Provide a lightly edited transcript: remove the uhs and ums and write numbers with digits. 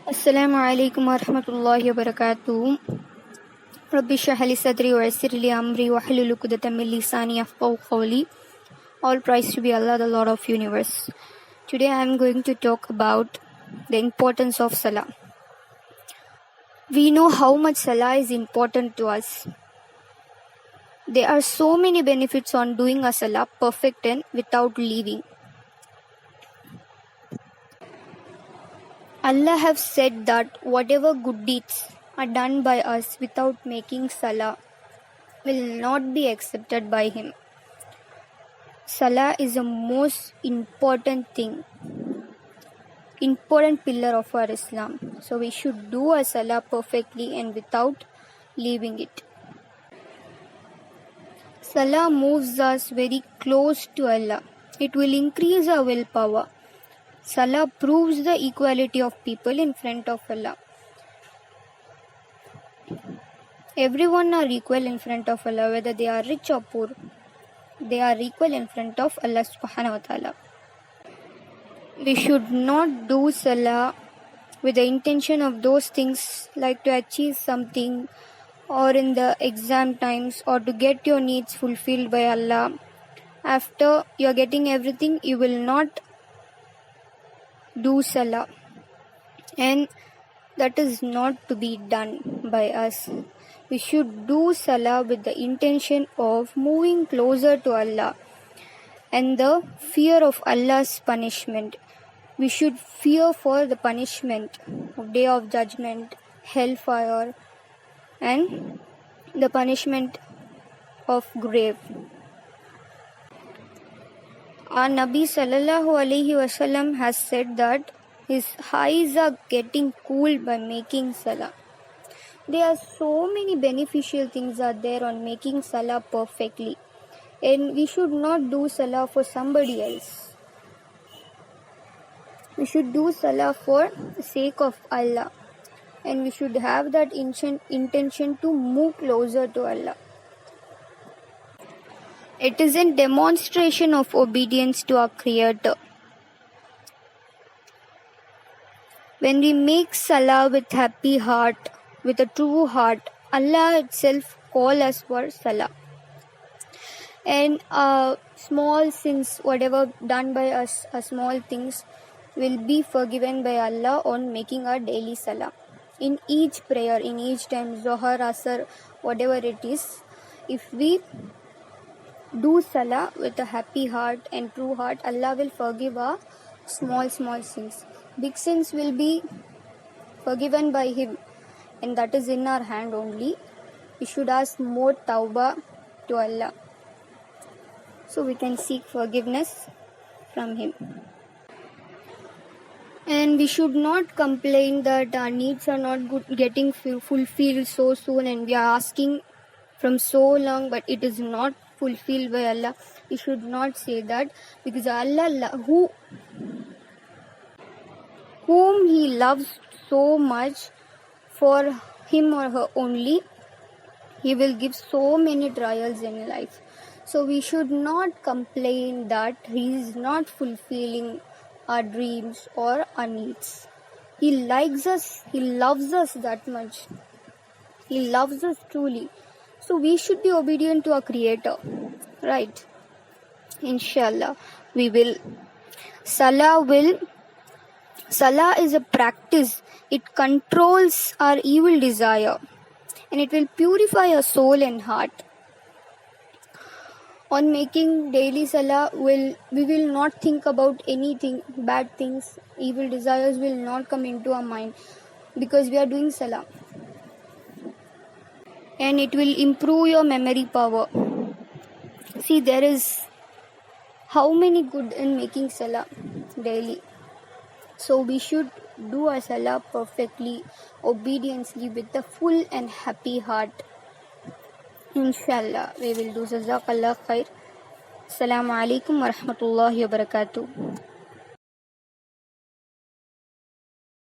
अस्सलामु अलैकुम वरहमतुल्लाहि वबरकातुहू। रब्बि इश्रह ली सदरी वयस्सिर ली अमरी वहलुल उक़दतम मिन लिसानी यफ़क़हू क़ौली। All praise to be Allah, the Lord of Universe. Today I am going to talk about the importance of Salah. We know how much Salah is important to us. There are so many benefits on doing a Salah perfect and without leaving. Allah have said that whatever good deeds are done by us without making Salah will not be accepted by Him. Salah is the most important thing, important pillar of our Islam. So we should do a Salah perfectly and without leaving it. Salah moves us very close to Allah. It will increase our willpower. Salah proves the equality of people in front of Allah. Everyone are equal in front of Allah, whether they are rich or poor. They are equal in front of Allah subhanahu wa ta'ala. We should not do Salah with the intention of those things like to achieve something or in the exam times or to get your needs fulfilled by Allah. After you are getting everything, you will not do Salah, and that is not to be done by us. We should do Salah with the intention of moving closer to Allah and the fear of Allah's punishment. We should fear for the punishment of Day of Judgment, hellfire, and the punishment of grave. Our Nabi sallallahu alaihi wasallam has said that his eyes are getting cool by making Salah. There are so many beneficial things are there on making Salah perfectly, and we should not do Salah for somebody else. We should do Salah for the sake of Allah, and we should have that intention to move closer to Allah. It is a demonstration of obedience to our Creator. When we make Salah with happy heart, with a true heart, Allah itself calls us for Salah. And small sins, whatever done by us, small things, will be forgiven by Allah on making our daily Salah. In each prayer, in each time, Zohar, Asr, whatever it is, if we do Salah with a happy heart and true heart, Allah will forgive our small sins. Big sins will be forgiven by Him, and that is in our hand only. We should ask more tawbah to Allah, so we can seek forgiveness from Him. And we should not complain that our needs are not getting fulfilled so soon, and we are asking from so long, but it is not fulfilled by Allah. We should not say that, because Allah, whom He loves so much, for him or her only, He will give so many trials in life. So we should not complain that He is not fulfilling our dreams or our needs. He likes us, He loves us that much. He loves us truly. So we should be obedient to our Creator, right? Inshallah, we will. Salah is a practice. It controls our evil desire, and it will purify our soul and heart. On making daily Salah, we will not think about anything, bad things, evil desires will not come into our mind, because we are doing Salah. And it will improve your memory power. See, there is how many good in making Salah daily. So we should do a Salah perfectly, obediently, with a full and happy heart. Inshallah, we will do. Jazakallah khair. Assalamu alaikum wa rahmatullahi wa barakatuh.